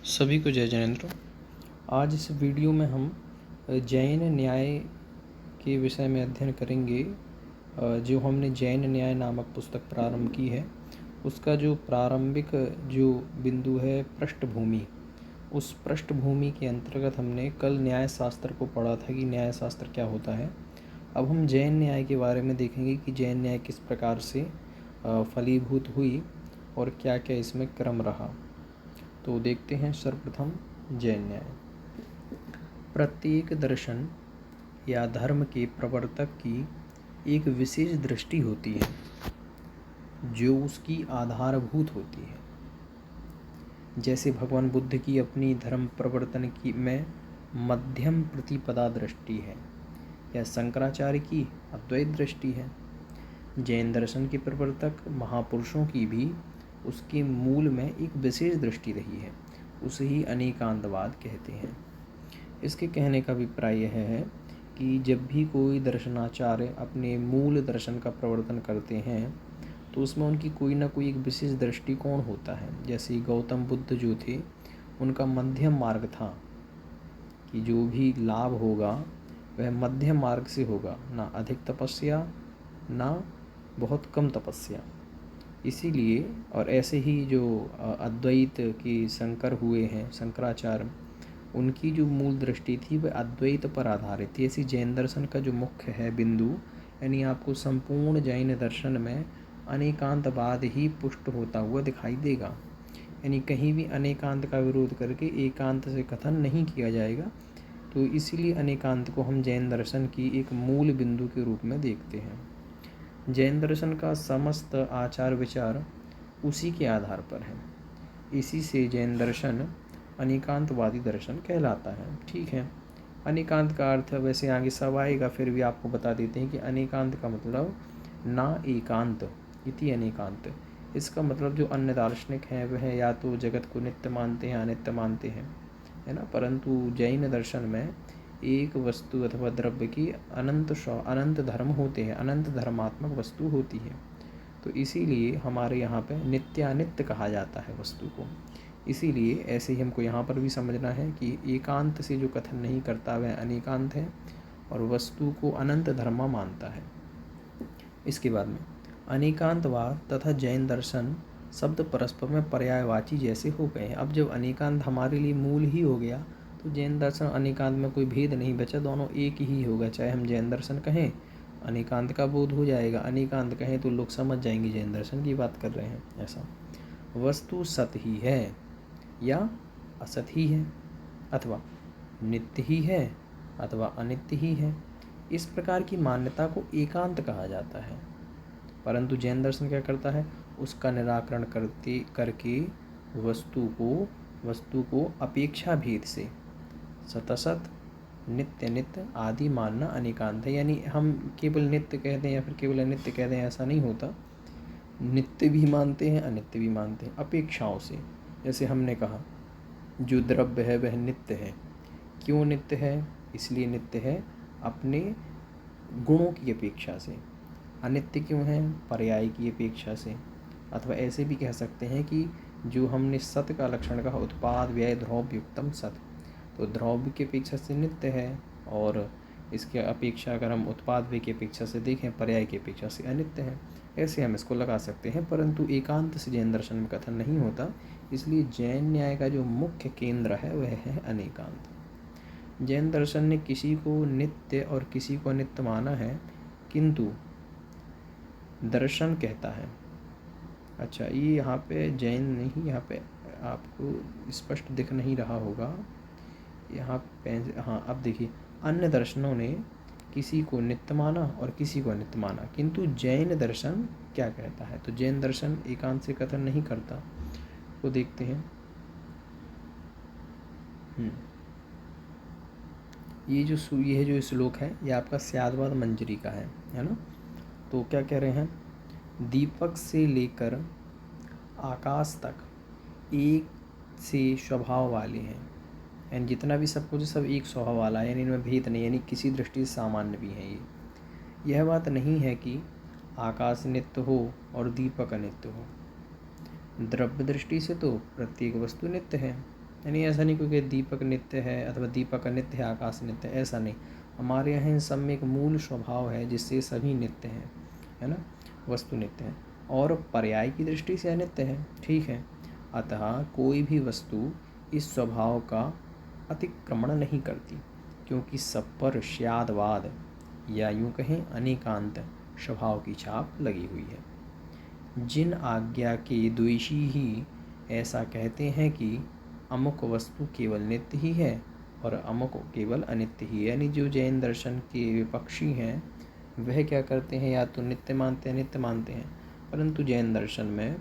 सभी को जय जैनेन्द्र। आज इस वीडियो में हम जैन न्याय के विषय में अध्ययन करेंगे। जो हमने जैन न्याय नामक पुस्तक प्रारंभ की है, उसका जो प्रारंभिक जो बिंदु है पृष्ठभूमि, उस पृष्ठभूमि के अंतर्गत हमने कल न्याय शास्त्र को पढ़ा था कि न्याय शास्त्र क्या होता है। अब हम जैन न्याय के बारे में देखेंगे कि जैन न्याय किस प्रकार से फलीभूत हुई और क्या क्या इसमें क्रम रहा। तो देखते हैं सर्वप्रथम जैन न्याय। प्रत्येक दर्शन या धर्म के प्रवर्तक की एक विशेष दृष्टि होती है जो उसकी आधारभूत होती है। जैसे भगवान बुद्ध की अपनी धर्म प्रवर्तन की में मध्यम प्रतिपदा दृष्टि है, या शंकराचार्य की अद्वैत दृष्टि है। जैन दर्शन के प्रवर्तक महापुरुषों की भी उसके मूल में एक विशेष दृष्टि रही है, उसे ही अनेकांतवाद कहते हैं। इसके कहने का अभिप्राय यह है कि जब भी कोई दर्शनाचार्य अपने मूल दर्शन का प्रवर्तन करते हैं तो उसमें उनकी कोई ना कोई एक विशेष दृष्टिकोण होता है। जैसे गौतम बुद्ध जो थे, उनका मध्यम मार्ग था कि जो भी लाभ होगा वह मध्यम मार्ग से होगा, ना अधिक तपस्या ना बहुत कम तपस्या। इसीलिए और ऐसे ही जो अद्वैत के शंकर हुए हैं, शंकराचार्य, उनकी जो मूल दृष्टि थी वह अद्वैत पर आधारित थी। ऐसी जैन दर्शन का जो मुख्य है बिंदु, यानी आपको संपूर्ण जैन दर्शन में अनेकांतवाद ही पुष्ट होता हुआ दिखाई देगा। यानी कहीं भी अनेकांत का विरोध करके एकांत से कथन नहीं किया जाएगा। तो इसीलिए अनेकांत को हम जैन दर्शन की एक मूल बिंदु के रूप में देखते हैं। जैन दर्शन का समस्त आचार विचार उसी के आधार पर है। इसी से जैन दर्शन अनेकांतवादी दर्शन कहलाता है। ठीक है, अनेकांत का अर्थ वैसे आगे सब आएगा, फिर भी आपको बता देते हैं कि अनेकांत का मतलब ना एकांत इति अनेकांत। इसका मतलब जो अन्य दार्शनिक हैं वह या तो जगत को नित्य मानते हैं, अनित्य मानते हैं, है ना। परंतु जैन दर्शन में एक वस्तु अथवा द्रव्य की अनंत धर्म होते हैं, अनंत धर्मात्मक वस्तु होती है। तो इसीलिए हमारे यहाँ पे नित्यानित्य कहा जाता है वस्तु को। इसीलिए ऐसे ही हमको यहाँ पर भी समझना है कि एकांत से जो कथन नहीं करता वह अनेकांत है और वस्तु को अनंत धर्म मानता है। इसके बाद में अनेकांतवाद तथा जैन दर्शन शब्द परस्पर में पर्यायवाची जैसे हो गए हैं। अब जब अनेकांत हमारे लिए मूल ही हो गया तो जैन दर्शन अनेकांत में कोई भेद नहीं बचा, दोनों एक ही होगा। चाहे हम जैन दर्शन कहें, अनेकांत का बोध हो जाएगा, अनेकांत कहें तो लोग समझ जाएंगे जैन दर्शन की बात कर रहे हैं। ऐसा वस्तु सत ही है या असत ही है, अथवा नित्य ही है अथवा अनित्य ही है, इस प्रकार की मान्यता को एकांत कहा जाता है। परंतु जैन दर्शन क्या करता है, उसका निराकरण करके वस्तु को अपेक्षा भेद से सतसत नित्य नित्य आदि मानना अनेकांत है। यानी हम केवल नित्य कह दें या फिर केवल अनित्य कह दें, ऐसा नहीं होता। नित्य भी मानते हैं, अनित्य भी मानते हैं, अपेक्षाओं से। जैसे हमने कहा जो द्रव्य है वह नित्य है। क्यों नित्य है? इसलिए नित्य है अपने गुणों की अपेक्षा से। अनित्य क्यों है? पर्याय की अपेक्षा से। अथवा ऐसे भी कह सकते हैं कि जो हमने सत का लक्षण कहा, उत्पाद व्यय द्रव्य युक्तम सत, तो द्रव्य की अपेक्षा से नित्य है, और इसके अपेक्षा अगर हम उत्पाद व्यय की अपेक्षा से देखें, पर्याय की अपेक्षा से अनित्य है। ऐसे हम इसको लगा सकते हैं। परंतु एकांत से जैन दर्शन में कथन नहीं होता। इसलिए जैन न्याय का जो मुख्य केंद्र है वह है अनेकांत। जैन दर्शन ने किसी को नित्य और किसी को अनित्य माना है, किंतु दर्शन कहता है। अच्छा, ये यहाँ पे जैन नहीं, यहाँ पे आपको स्पष्ट दिख नहीं रहा होगा यहाँ पे। हाँ, अब देखिए, अन्य दर्शनों ने किसी को नित्य माना और किसी को अनित्य माना, किंतु जैन दर्शन क्या कहता है? तो जैन दर्शन एकांत से कथन नहीं करता। तो देखते हैं, ये जो श्लोक है ये आपका स्यादवाद मंजरी का है ना। तो क्या कह रहे हैं, दीपक से लेकर आकाश तक एक से स्वभाव वाले हैं। यानी जितना भी सब कुछ सब एक स्वभाव वाला है, यानी इनमें भेद नहीं, यानी किसी दृष्टि से सामान्य भी है। यह बात नहीं है कि आकाश नित्य हो और दीपक अनित्य हो। द्रव्य दृष्टि से तो प्रत्येक वस्तु नित्य है, यानी ऐसा नहीं क्योंकि दीपक नित्य है अथवा दीपक अनित्य है, आकाश नित्य है, ऐसा नहीं। हमारे यहाँ इन सब में एक मूल स्वभाव है जिससे सभी नित्य हैं, है ना, वस्तु नित्य है और पर्याय की दृष्टि से अनित्य है, ठीक है। अतः कोई भी वस्तु इस स्वभाव का अतिक्रमण नहीं करती, क्योंकि सब पर स्यादवाद या यूँ कहें अनेकांत स्वभाव की छाप लगी हुई है। जिन आज्ञा के द्वेषी ही ऐसा कहते हैं कि अमुक वस्तु केवल नित्य ही है और अमुक केवल अनित्य ही है, यानी जो जैन दर्शन के विपक्षी हैं वह क्या करते हैं, या तो नित्य मानते हैं नित्य मानते हैं, परंतु जैन दर्शन में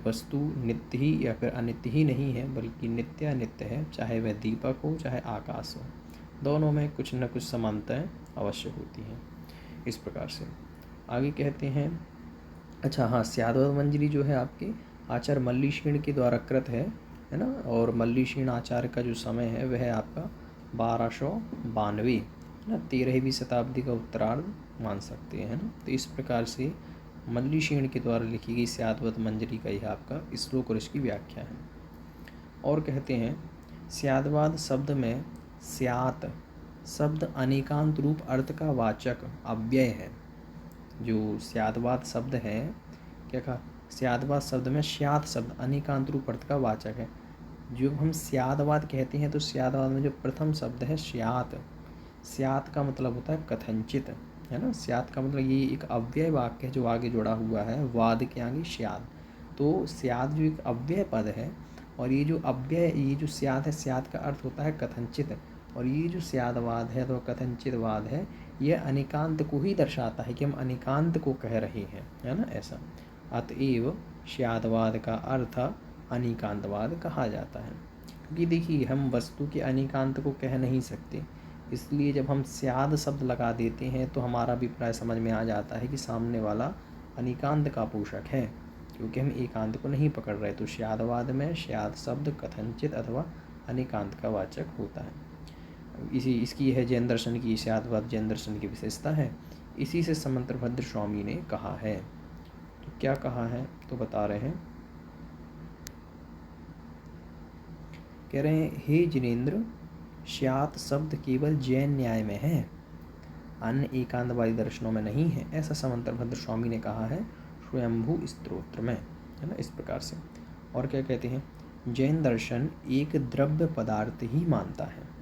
वस्तु नित्य ही या फिर अनित्य ही नहीं है, बल्कि नित्य अनित्य है, चाहे वह दीपक हो चाहे आकाश हो, दोनों में कुछ न कुछ समानताएं अवश्य होती हैं। इस प्रकार से आगे कहते हैं, अच्छा हाँ, स्यादवद मंजरी जो है आपके आचार्य मल्लीषीण के द्वारा कृत है ना, और मल्लीषीण आचार्य का जो समय है वह आपका 1292 है ना, 13वीं शताब्दी का उत्तरार्ध मान सकते हैं ना। तो इस प्रकार से मल्लीषीण के द्वारा लिखी गई स्यादवद मंजरी का यह आपका श्लोक और इसकी व्याख्या है। और कहते हैं स्यादवाद शब्द में स्यात शब्द अनेकांत रूप अर्थ का वाचक अव्यय है। जो स्यादवाद शब्द है, क्या कहा, स्यादवाद शब्द में स्यात शब्द अनेकांत रूप अर्थ का वाचक है। जो हम स्यादवाद कहते हैं तो स्यादवाद में जो प्रथम शब्द है स्यात, स्यात का मतलब होता है कथंचित, है ना। स्यात का मतलब ये एक अव्यय वाक्य है जो आगे जुड़ा हुआ है, वाद के आगे स्याद, तो स्याद जो एक अव्यय पद है, और ये जो अव्यय, ये जो स्याद है, स्याद का अर्थ होता है कथंचित, और ये जो स्यादवाद है तो कथंचितवाद है, यह अनेकांत को ही दर्शाता है कि हम अनेकांत को कह रहे हैं, है ना, ऐसा। अतएव स्यादवाद का अर्थ अनेकांतवाद कहा जाता है, क्योंकि देखिए हम वस्तु के अनेकांत को कह नहीं सकते, इसलिए जब हम स्याद शब्द लगा देते हैं तो हमारा अभिप्राय समझ में आ जाता है कि सामने वाला अनेकांत का पोषक है, क्योंकि हम एकांत को नहीं पकड़ रहे। तो स्यादवाद में स्याद शब्द कथंचित अथवा अनेकांत का वाचक होता है। इसकी है जैन दर्शन की, स्यादवाद जैन दर्शन की विशेषता है। इसी से समंतभद्र स्वामी ने कहा है। तो क्या कहा है, तो बता रहे हैं, कह रहे हैं, हे जिनेन्द्र, स्यात शब्द केवल जैन न्याय में है, अन्य एकांतवादी दर्शनों में नहीं है, ऐसा समंतभद्र स्वामी ने कहा है स्वयंभू स्तोत्र में, है ना, इस प्रकार से। और क्या कहते हैं, जैन दर्शन एक द्रव्य पदार्थ ही मानता है,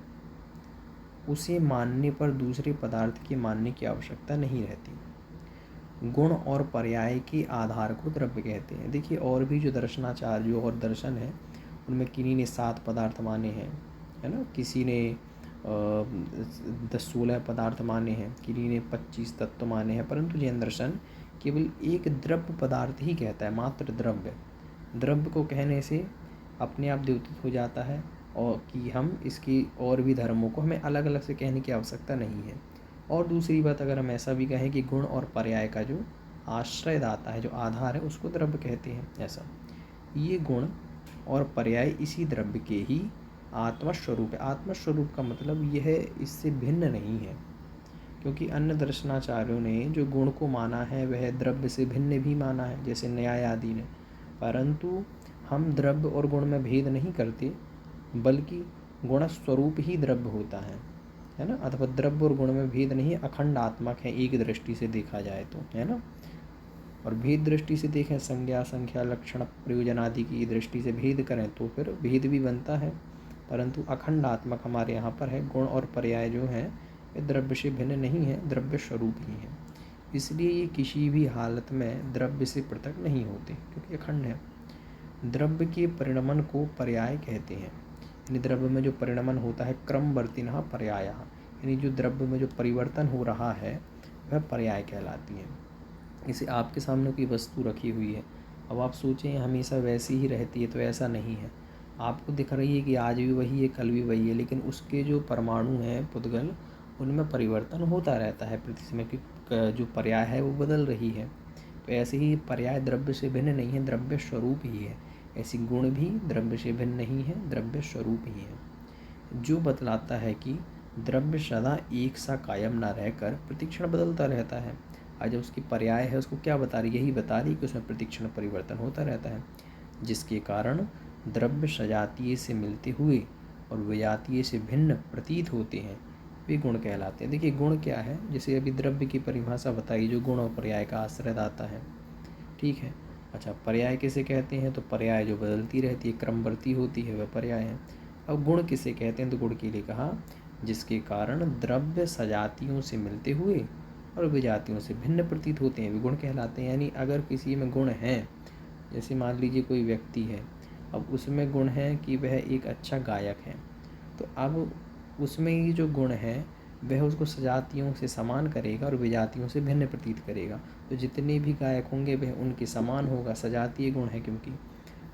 उसे मानने पर दूसरे पदार्थ के मानने की आवश्यकता नहीं रहती। गुण और पर्याय के आधार को द्रव्य कहते हैं। देखिए और भी जो दर्शनाचार्य और दर्शन है उनमें किन्हीं ने 7 पदार्थ माने हैं, है ना, किसी ने 10-16 पदार्थ माने हैं, किन्हीं ने 25 तत्व माने हैं, परंतु जैन दर्शन केवल एक द्रव्य पदार्थ ही कहता है, मात्र द्रव्य। द्रव्य को कहने से अपने आप द्योतित हो जाता है, और कि हम इसकी और भी धर्मों को हमें अलग अलग से कहने की आवश्यकता नहीं है। और दूसरी बात, अगर हम ऐसा भी कहें कि गुण और पर्याय का जो आश्रयदाता है, जो आधार है, उसको द्रव्य कहते हैं, ऐसा। ये गुण और पर्याय इसी द्रव्य के ही आत्मस्वरूप है। आत्मस्वरूप का मतलब यह इससे भिन्न नहीं है, क्योंकि अन्य दर्शनाचार्यों ने जो गुण को माना है वह द्रव्य से भिन्न भी माना है, जैसे न्याय आदि ने, परंतु हम द्रव्य और गुण में भेद नहीं करते, बल्कि गुण स्वरूप ही द्रव्य होता है ना, अथवा द्रव्य और गुण में भेद नहीं, अखंड आत्मक है एक दृष्टि से देखा जाए तो, है ना। और भेद दृष्टि से देखें, संज्ञा संख्या लक्षण प्रयोजन आदि की दृष्टि से भेद करें तो फिर भेद भी बनता है, परंतु अखंड आत्मक हमारे यहाँ पर है। गुण और पर्याय जो हैं ये द्रव्य से भिन्न नहीं है, द्रव्य स्वरूप ही है, इसलिए ये किसी भी हालत में द्रव्य से पृथक नहीं होते, क्योंकि अखंड है। द्रव्य के परिणमन को पर्याय कहते हैं, यानी द्रव्य में जो परिणमन होता है, क्रमवर्तिनः पर्याय, यानी जो द्रव्य में जो परिवर्तन हो रहा है वह पर्याय कहलाती है। इसे आपके सामने कोई वस्तु रखी हुई है, अब आप सोचें हमेशा वैसी ही रहती है, तो ऐसा नहीं है। आपको दिख रही है कि आज भी वही है, कल भी वही है, लेकिन उसके जो परमाणु हैं, पुद्गल, उनमें परिवर्तन होता रहता है प्रति समय, की जो पर्याय है वो बदल रही है। तो ऐसे ही पर्याय द्रव्य से भिन्न नहीं है, द्रव्य स्वरूप ही है। ऐसी गुण भी द्रव्य से भिन्न नहीं है, द्रव्य स्वरूप ही है, जो बतलाता है कि द्रव्य सदा एक सा कायम ना रहकर प्रतिक्षण बदलता रहता है। आज उसकी पर्याय है, उसको क्या बता रही, यही बता रही कि उसमें प्रतिक्षण परिवर्तन होता रहता है, जिसके कारण द्रव्य सजातीय से मिलते हुए और विजातीय से भिन्न प्रतीत होते हैं, वे गुण कहलाते हैं। देखिए गुण क्या है, जैसे अभी द्रव्य की परिभाषा बताई, जो गुण और पर्याय का आश्रय दाता है। ठीक है। अच्छा, पर्याय किसे कहते हैं? तो पर्याय जो बदलती रहती है, क्रमवर्ती होती है, वह पर्याय है। अब गुण किसे कहते हैं? तो गुण के लिए कहा जिसके कारण द्रव्य सजातियों से मिलते हुए और विजातियों से भिन्न प्रतीत होते हैं, वे गुण कहलाते हैं। यानी अगर किसी में गुण है, जैसे मान लीजिए कोई व्यक्ति है, अब उसमें गुण है कि वह एक अच्छा गायक है, तो अब उसमें ये जो गुण है वह उसको सजातियों से समान करेगा और विजातियों से भिन्न प्रतीत करेगा। तो जितने भी गायक होंगे वह उनके समान होगा, सजातीय गुण है क्योंकि।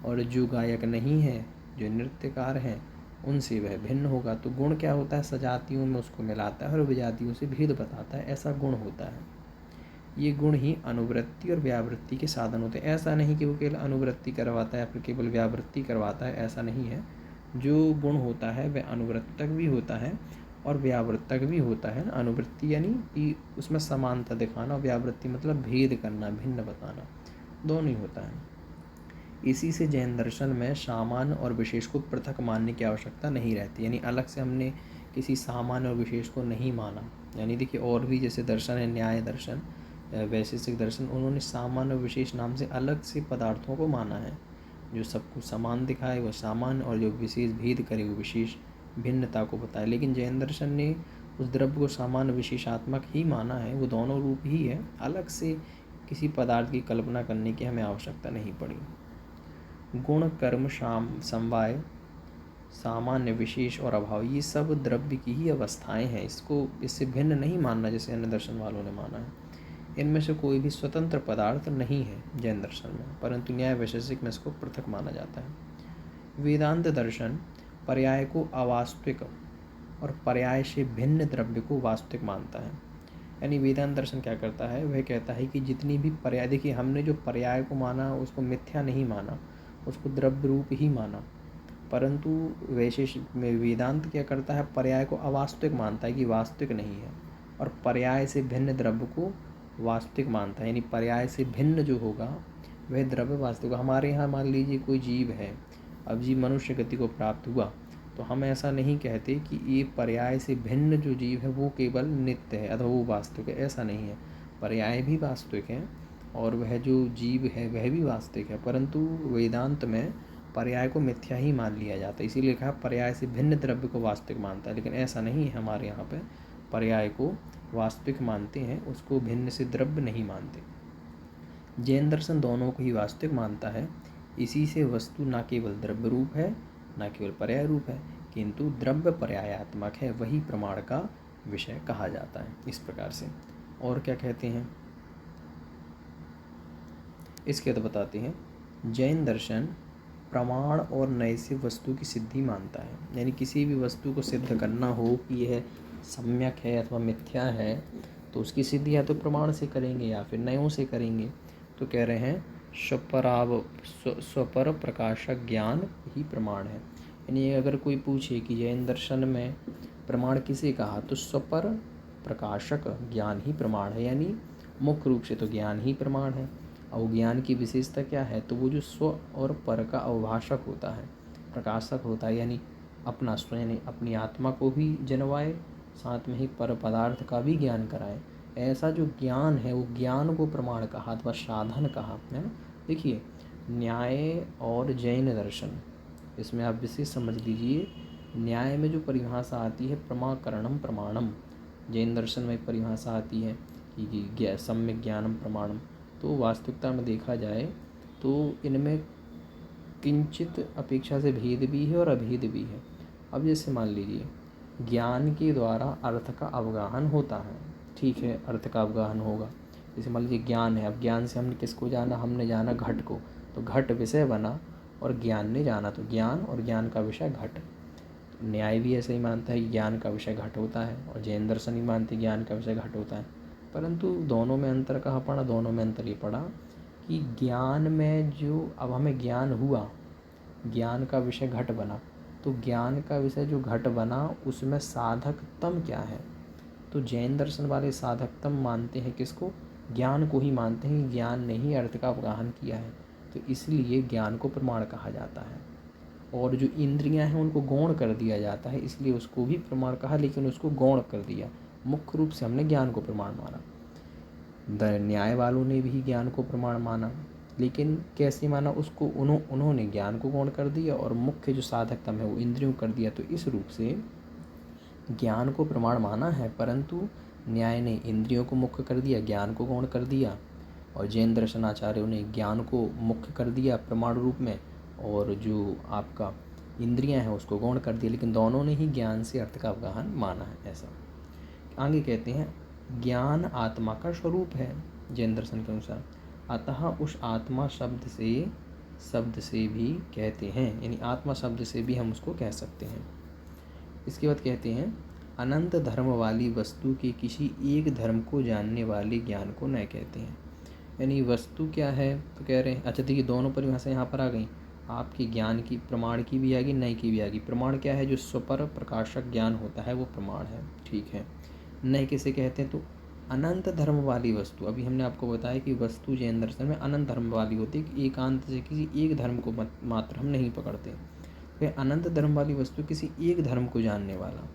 और जो गायक नहीं है, जो नृत्यकार हैं, उनसे वह भिन्न होगा। तो गुण क्या होता है? सजातियों में उसको मिलाता है और विजातियों से भेद बताता है, ऐसा गुण होता है। ये गुण ही अनुवृत्ति और व्यावृत्ति के साधन होते हैं। ऐसा नहीं कि वो केवल अनुवृत्ति करवाता है या फिर केवल व्यावृत्ति करवाता है, ऐसा नहीं है। जो गुण होता है वह अनुवृत्तक भी होता है और व्यावृत्तक भी होता है। अनुवृत्ति यानी कि उसमें समानता दिखाना, व्यावृत्ति मतलब भेद करना, भिन्न बताना, दोनों ही होता है। इसी से जैन दर्शन में सामान्य और विशेष को पृथक मानने की आवश्यकता नहीं रहती। यानी अलग से हमने किसी सामान्य और विशेष को नहीं माना। यानी देखिए और भी जैसे दर्शन है, न्याय दर्शन, वैशेषिक दर्शन, उन्होंने सामान्य और विशेष नाम से अलग से पदार्थों को माना है। जो सबको समान दिखाए वो सामान्य और जो विशेष भेद करे वो विशेष भिन्नता को बताए। लेकिन जैन दर्शन ने उस द्रव्य को सामान्य विशेषात्मक ही माना है, वो दोनों रूप ही है, अलग से किसी पदार्थ की कल्पना करने की हमें आवश्यकता नहीं पड़ी। गुण, कर्म, समवाय, सामान्य, विशेष और अभाव, ये सब द्रव्य की ही अवस्थाएं हैं। इसको इससे भिन्न नहीं मानना जैसे अन्य दर्शन वालों ने माना है। इनमें से कोई भी स्वतंत्र पदार्थ नहीं है जैन दर्शन में, परंतु न्याय वैशेषिक में इसको पृथक माना जाता है। वेदांत दर्शन पर्याय को अवास्तविक और पर्याय से भिन्न द्रव्य को वास्तविक मानता है। यानी वेदांत दर्शन क्या करता है? वह कहता है कि जितनी भी पर्याय, देखिए हमने जो पर्याय को माना उसको मिथ्या नहीं माना, उसको द्रव्य रूप ही माना, परंतु वैशेषिक में वेदांत क्या करता है? पर्याय को अवास्तविक मानता है कि वास्तविक नहीं है, और पर्याय से भिन्न द्रव्य को वास्तविक मानता है। यानी पर्याय से भिन्न जो होगा वह द्रव्य वास्तविक। हमारे यहाँ मान लीजिए कोई जीव है, अब जीव मनुष्य गति को प्राप्त हुआ, तो हम ऐसा नहीं कहते कि ये पर्याय से भिन्न जो जीव है वो केवल नित्य है अथवा वो वास्तविक है, ऐसा नहीं है। पर्याय भी वास्तविक है और वह जो जीव है वह भी वास्तविक है, परंतु वेदांत में पर्याय को मिथ्या ही मान लिया जाता है। इसीलिए कहा पर्याय से भिन्न द्रव्य को वास्तविक मानता है, लेकिन ऐसा नहीं है। हमारे यहाँ पे पर्याय को वास्तविक मानते हैं, उसको भिन्न से द्रव्य नहीं मानते। जैन दर्शन दोनों को ही वास्तविक मानता है। इसी से वस्तु न केवल द्रव्य रूप है, न केवल पर्याय रूप है, किंतु द्रव्य पर्यायात्मक है, वही प्रमाण का विषय कहा जाता है। इस प्रकार से और क्या कहते हैं इसके तो बताते हैं। जैन दर्शन प्रमाण और नए से वस्तु की सिद्धि मानता है। यानी किसी भी वस्तु को सिद्ध करना हो कि यह सम्यक है अथवा मिथ्या है, तो उसकी सिद्धि या तो प्रमाण से करेंगे या फिर नयों से करेंगे। तो कह रहे हैं स्वपर प्रकाशक ज्ञान ही प्रमाण है। यानी अगर कोई पूछे कि जैन दर्शन में प्रमाण किसे कहा, तो स्वपर प्रकाशक ज्ञान ही प्रमाण है। यानी मुख्य रूप से तो ज्ञान ही प्रमाण है। और ज्ञान की विशेषता क्या है? तो वो जो स्व और पर का अवभाषक होता है, प्रकाशक होता है, यानी अपना स्व यानी अपनी आत्मा को भी जनवाए, साथ में ही पर पदार्थ का भी ज्ञान कराए। ऐसा जो ज्ञान है वो ज्ञान को प्रमाण कहा अथवा साधन कहा, है ना। देखिए न्याय और जैन दर्शन, इसमें आप विशेष समझ लीजिए। न्याय में जो परिभाषा आती है प्रमाकरणम प्रमाणम, जैन दर्शन में परिभाषा आती है कि सम्यक ज्ञानम प्रमाणम। तो वास्तविकता में देखा जाए तो इनमें किंचित अपेक्षा से भेद भी है और अभेद भी है। अब जैसे मान लीजिए ज्ञान के द्वारा अर्थ का अवगाहन होता है, ठीक है, अर्थ का अवगाहन होगा। जैसे मान लीजिए ज्ञान है, अब ज्ञान से हमने किसको जाना? हमने जाना घट को, तो घट विषय बना और ज्ञान ने जाना, तो ज्ञान और ज्ञान का विषय घट। न्याय भी ऐसे ही मानता है कि ज्ञान का विषय घट होता है, और जैन दर्शन ही मानते हैं ज्ञान का विषय घट होता है। परंतु दोनों में अंतर कहाँ पड़ा? दोनों में अंतर ये पड़ा कि ज्ञान में जो अब हमें ज्ञान हुआ, ज्ञान का विषय घट बना, तो ज्ञान का विषय जो घट बना उसमें साधकतम क्या है? तो जैन दर्शन वाले साधकतम मानते हैं किसको? ज्ञान को ही मानते हैं। ज्ञान ने ही अर्थ का अवगाहन किया है, तो इसलिए ज्ञान को प्रमाण कहा जाता है। और जो इंद्रियां हैं उनको गौण कर दिया जाता है, इसलिए उसको भी प्रमाण कहा, लेकिन उसको गौण कर दिया। मुख्य रूप से हमने ज्ञान को प्रमाण माना। न्याय वालों ने भी ज्ञान को प्रमाण माना, लेकिन कैसे माना उसको, उन्होंने ज्ञान को गौण कर दिया और मुख्य जो साधकतम है वो इंद्रियों कर दिया। तो इस रूप से ज्ञान को प्रमाण माना है, परंतु न्याय ने इंद्रियों को मुख्य कर दिया, ज्ञान को गौण कर दिया, और जैन दर्शनाचार्यों ने ज्ञान को मुख्य कर दिया प्रमाण रूप में, और जो आपका इंद्रियां हैं उसको गौण कर दिया। लेकिन दोनों ने ही ज्ञान से अर्थ का अवगाहन माना है। ऐसा आगे कहते हैं, ज्ञान आत्मा का स्वरूप है जैन दर्शन के अनुसार, अतः उस आत्मा शब्द से भी कहते हैं, यानी आत्मा शब्द से भी हम उसको कह सकते हैं। इसके बाद कहते हैं, अनंत धर्म वाली वस्तु के किसी एक धर्म को जानने वाले ज्ञान को न कहते हैं। यानी वस्तु क्या है तो कह रहे हैं, अच्छा देखिए दोनों परिभाषा यहाँ पर आ गई, आपकी ज्ञान की प्रमाण की भी आ गई, नय की भी आ गई। प्रमाण क्या है, जो स्वपर प्रकाशक ज्ञान होता है वो प्रमाण है, ठीक है। नय किसे कहते हैं, तो अनंत धर्म वाली वस्तु। अभी हमने आपको बताया कि वस्तु जैन दर्शन में अनंत धर्म वाली होती है, कि एकांत से किसी एक धर्म को मात्र हम नहीं पकड़ते। फिर अनंत धर्म वाली वस्तु किसी एक धर्म को जानने वाला।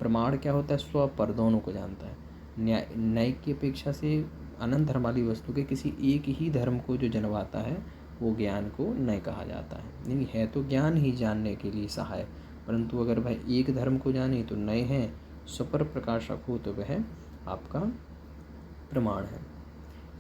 प्रमाण क्या होता है, स्वपर दोनों को जानता है। न्याय की अपेक्षा से अनंत धर्म वाली वस्तु के किसी एक ही धर्म को जो जनवाता है वो ज्ञान को नय कहा जाता है। नहीं है तो ज्ञान ही जानने के लिए सहाय, परंतु अगर वह एक धर्म को जाने तो नय है, स्वपर प्रकाशक हो तो वह आपका प्रमाण है।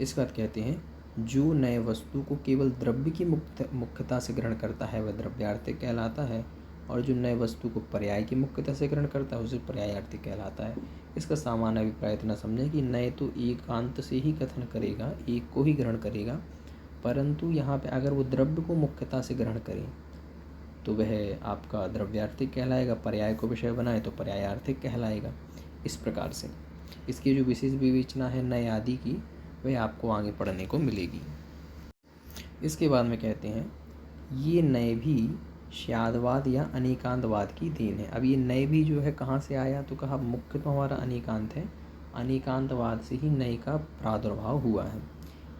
इसके बाद कहते हैं, जो नए वस्तु को केवल द्रव्य की मुख्यता से ग्रहण करता है वह द्रव्यार्थी कहलाता है, और जो नए वस्तु को पर्याय की मुख्यता से ग्रहण करता है उसे पर्यायार्थी कहलाता है। इसका सामान्य अभिप्राय इतना समझें कि नए तो एकांत से ही कथन करेगा, एक को ही ग्रहण करेगा, परंतु यहाँ पे अगर वो द्रव्य को मुख्यता से ग्रहण करे तो वह आपका द्रव्यार्थिक कहलाएगा, पर्याय को विषय बनाए तो पर्यायार्थिक कहलाएगा। इस प्रकार से इसकी जो विशेष विवेचना है नय आदि की, वह आपको आगे पढ़ने को मिलेगी। इसके बाद में कहते हैं, ये नय भी स्यादवाद या अनेकांतवाद की देन है। अब ये नय भी जो है कहाँ से आया, तो कहा मुख्य तो हमारा अनेकांत है, अनेकांतवाद से ही नय का प्रादुर्भाव हुआ है।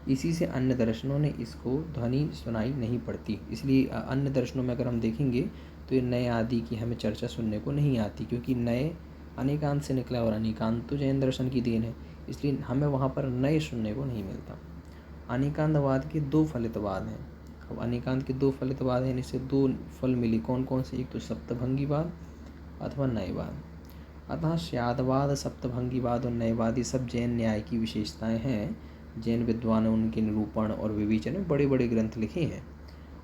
इसी से अन्य दर्शनों ने इसको ध्वनि सुनाई नहीं पड़ती। इसलिए अन्य दर्शनों में अगर हम देखेंगे तो ये नय आदि की हमें चर्चा सुनने को नहीं आती, क्योंकि नय अनेकांत से निकला और अनेकांत तो जैन दर्शन की देन है, इसलिए हमें वहाँ पर नय सुनने को नहीं मिलता। अनेकांतवाद के दो फलितवाद हैं। अब अनेकांत के दो फलितवाद हैं, इससे दो फल मिली, कौन कौन से, एक तो सप्तभंगीवाद अथवा नयवाद। अतः स्यादवाद, सप्तभंगीवाद और नयवाद ये सब जैन न्याय की विशेषताएं हैं। जैन विद्वानों ने उनके निरूपण और विवेचन में बड़े बड़े ग्रंथ लिखे हैं,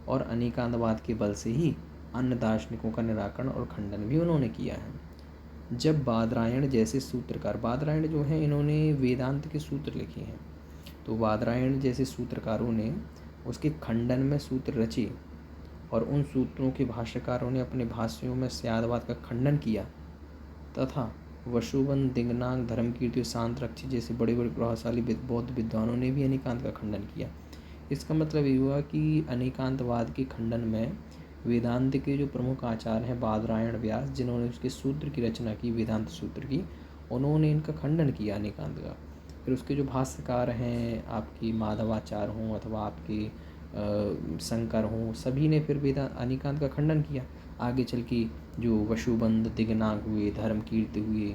और अनेकांतवाद के बल से ही अन्य दार्शनिकों का निराकरण और खंडन भी उन्होंने किया है। जब बादरायण जैसे सूत्रकार, बादरायण जो हैं इन्होंने वेदांत के सूत्र लिखे हैं, तो बादरायण जैसे सूत्रकारों ने उसके खंडन में सूत्र रचे, और उन सूत्रों के भाष्यकारों ने अपने भाष्यों में स्यादवाद का खंडन किया, तथा वसुबंध, दिंगनाग, धर्मकीर्ति, सांतरक्षी जैसे बड़े बड़े प्रभावशाली बौद्ध विद्वानों ने भी अनेकांत का खंडन किया। इसका मतलब ये हुआ कि अनेकांतवाद के खंडन में वेदांत के जो प्रमुख आचार्य हैं बादरायण व्यास, जिन्होंने उसके सूत्र की रचना की, वेदांत सूत्र की, उन्होंने इनका खंडन किया अनेकांत का। फिर उसके जो भाष्यकार हैं आपकी माधवाचार्य हों अथवा आपके शंकर हों, सभी ने फिर अनेकांत का खंडन किया। आगे चल के जो वसुबंध, दिगनाग हुए, धर्मकीर्ति हुए,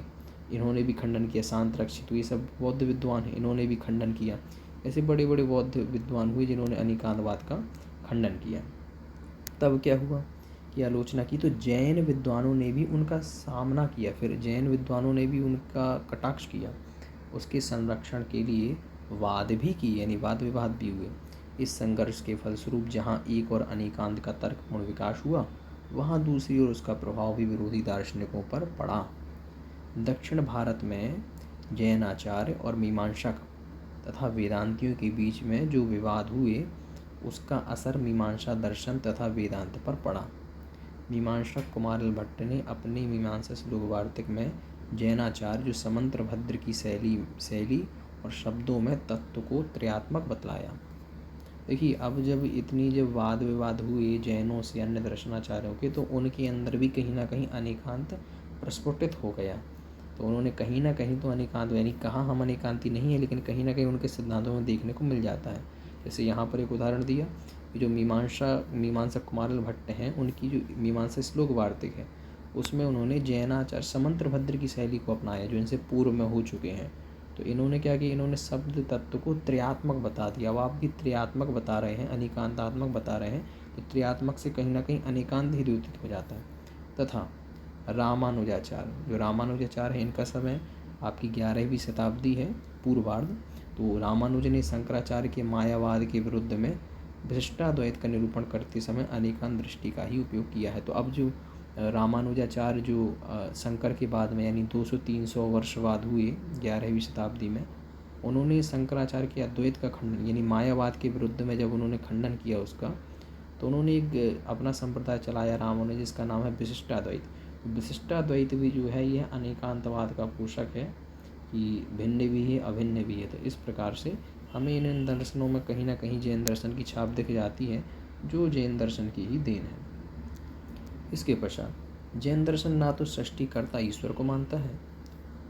इन्होंने भी खंडन किया। सांतरक्षित हुए, सब बौद्ध विद्वान हैं, इन्होंने भी खंडन किया। ऐसे बड़े बड़े बौद्ध विद्वान हुए जिन्होंने अनेकांतवाद का खंडन किया। तब क्या हुआ कि आलोचना की, तो जैन विद्वानों ने भी उनका सामना किया, फिर जैन विद्वानों ने भी उनका कटाक्ष किया, उसके संरक्षण के लिए वाद भी किए, यानी वाद विवाद भी हुए। इस संघर्ष के फलस्वरूप जहाँ एक और अनेकांत का तर्कपूर्ण विकास हुआ, वहाँ दूसरी ओर उसका प्रभाव भी विरोधी दार्शनिकों पर पड़ा। दक्षिण भारत में जैन आचार्य और मीमांसक तथा वेदांतियों के बीच में जो विवाद हुए, उसका असर मीमांसा दर्शन तथा वेदांत पर पड़ा। मीमांसक कुमार भट्ट ने अपने मीमांसा श्लोक वार्तिक में जैनाचार्य जो समंत्र भद्र की शैली और शब्दों में तत्व को त्रयात्मक बतलाया। देखिए, अब जब वाद विवाद हुए जैनों से अन्य दर्शनाचार्यों के, तो उनके अंदर भी कहीं ना कहीं अनेकांत प्रस्फुटित हो गया। तो उन्होंने कहीं ना कहीं तो अनेकांत, यानी कहाँ हम अनेकांती नहीं है, लेकिन कहीं ना कहीं उनके सिद्धांतों में देखने को मिल जाता है। जैसे यहाँ पर एक उदाहरण दिया जो मीमांसा कुमारिल भट्ट हैं, उनकी जो मीमांसा श्लोक वार्तिक है, उसमें उन्होंने जैनाचार्य समंत्रभद्र की शैली को अपनाया, जो इनसे पूर्व में हो चुके हैं। तो इन्होंने क्या किया, इन्होंने शब्द तत्व को त्रयात्मक बता दिया। अब आप भी त्रयात्मक बता रहे हैं, अनेकांतात्मक बता रहे हैं, तो त्रयात्मक से कहीं ना कहीं अनेकांत ही द्योतित हो जाता है। तथा रामानुजाचार्य, जो रामानुजाचार्य है, इनका समय आपकी 11वीं शताब्दी है पूर्वार्ध। तो रामानुज ने शंकराचार्य के मायावाद के विरुद्ध में विशिष्टाद्वैत का निरूपण करते समय अनेकांत दृष्टि का ही उपयोग किया है। तो अब जो रामानुजाचार्य जो शंकर के बाद में यानी 200-300 वर्ष बाद हुए 11वीं शताब्दी में, उन्होंने शंकराचार्य के अद्वैत का खंडन यानी मायावाद के विरुद्ध में जब उन्होंने खंडन किया उसका, तो उन्होंने एक अपना संप्रदाय चलाया रामानुज, जिसका नाम है विशिष्टाद्वैत। विशिष्टाद्वैत भी जो है यह अनेकांतवाद का पोषक है कि भिन्न भी है अभिन्न भी है। तो इस प्रकार से हमें इन दर्शनों में कहीं ना कहीं जैन दर्शन की छाप दिख जाती है, जो जैन दर्शन की ही देन है। इसके पश्चात जैन दर्शन ना तो सृष्टिकर्ता ईश्वर को मानता है,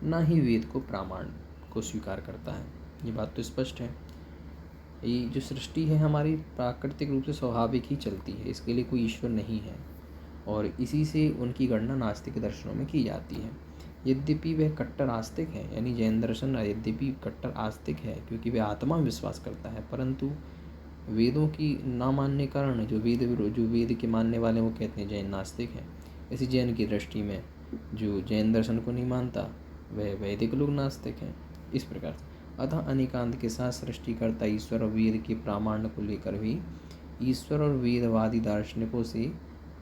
ना ही वेद को प्रामाण को स्वीकार करता है। ये बात तो स्पष्ट है। ये जो सृष्टि है हमारी प्राकृतिक रूप से स्वाभाविक ही चलती है, इसके लिए कोई ईश्वर नहीं है, और इसी से उनकी गणना नास्तिक दर्शनों में की जाती है। यद्यपि वह कट्टर आस्तिक है, यानी जैन दर्शन यद्यपि कट्टर आस्तिक है क्योंकि वह आत्मा में विश्वास करता है, परंतु वेदों की ना मानने कारण जो वेद के मानने वाले वो कहते हैं जैन नास्तिक हैं। इसी जैन की दृष्टि में जो जैन दर्शन को नहीं मानता वह वैदिक लोग नास्तिक हैं। इस प्रकार से अतः अनेकांत के साथ सृष्टिकर्ता ईश्वर और वेद के प्रामाण्य को लेकर भी ईश्वर और वेदवादी दार्शनिकों से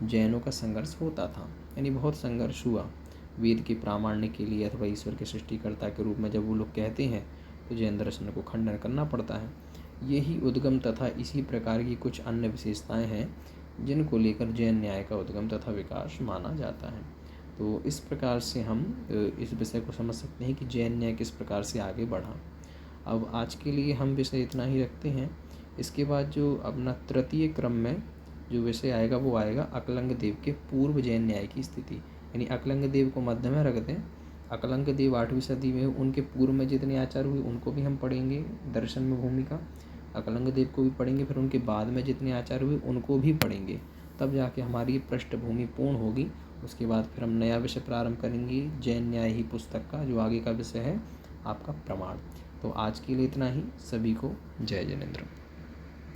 जैनों का संघर्ष होता था, यानी बहुत संघर्ष हुआ वेद के प्रामाण्य के लिए अथवा ईश्वर के सृष्टिकर्ता के रूप में जब वो लोग कहते हैं तो जैन दर्शन को खंडन करना पड़ता है। यही उद्गम तथा इसी प्रकार की कुछ अन्य विशेषताएं हैं जिनको लेकर जैन न्याय का उद्गम तथा विकास माना जाता है। तो इस प्रकार से हम इस विषय को समझ सकते हैं कि जैन न्याय किस प्रकार से आगे बढ़ा। अब आज के लिए हम विषय इतना ही रखते हैं। इसके बाद जो अपना तृतीय क्रम में जो विषय आएगा वो आएगा अकलंग देव के पूर्व जैन न्याय की स्थिति, यानी अकलंग देव को मध्य में रख दें। अकलंग देव 8वीं सदी में, उनके पूर्व में जितने आचार्य हुए उनको भी हम पढ़ेंगे दर्शन में भूमिका, अकलंग देव को भी पढ़ेंगे, फिर उनके बाद में जितने आचार्य हुए उनको भी पढ़ेंगे, तब जाके हमारी पृष्ठभूमि पूर्ण होगी। उसके बाद फिर हम नया विषय प्रारंभ करेंगे जैन न्याय ही पुस्तक का, जो आगे का विषय है आपका प्रमाण। तो आज के लिए इतना ही। सभी को जय जैनेंद्र।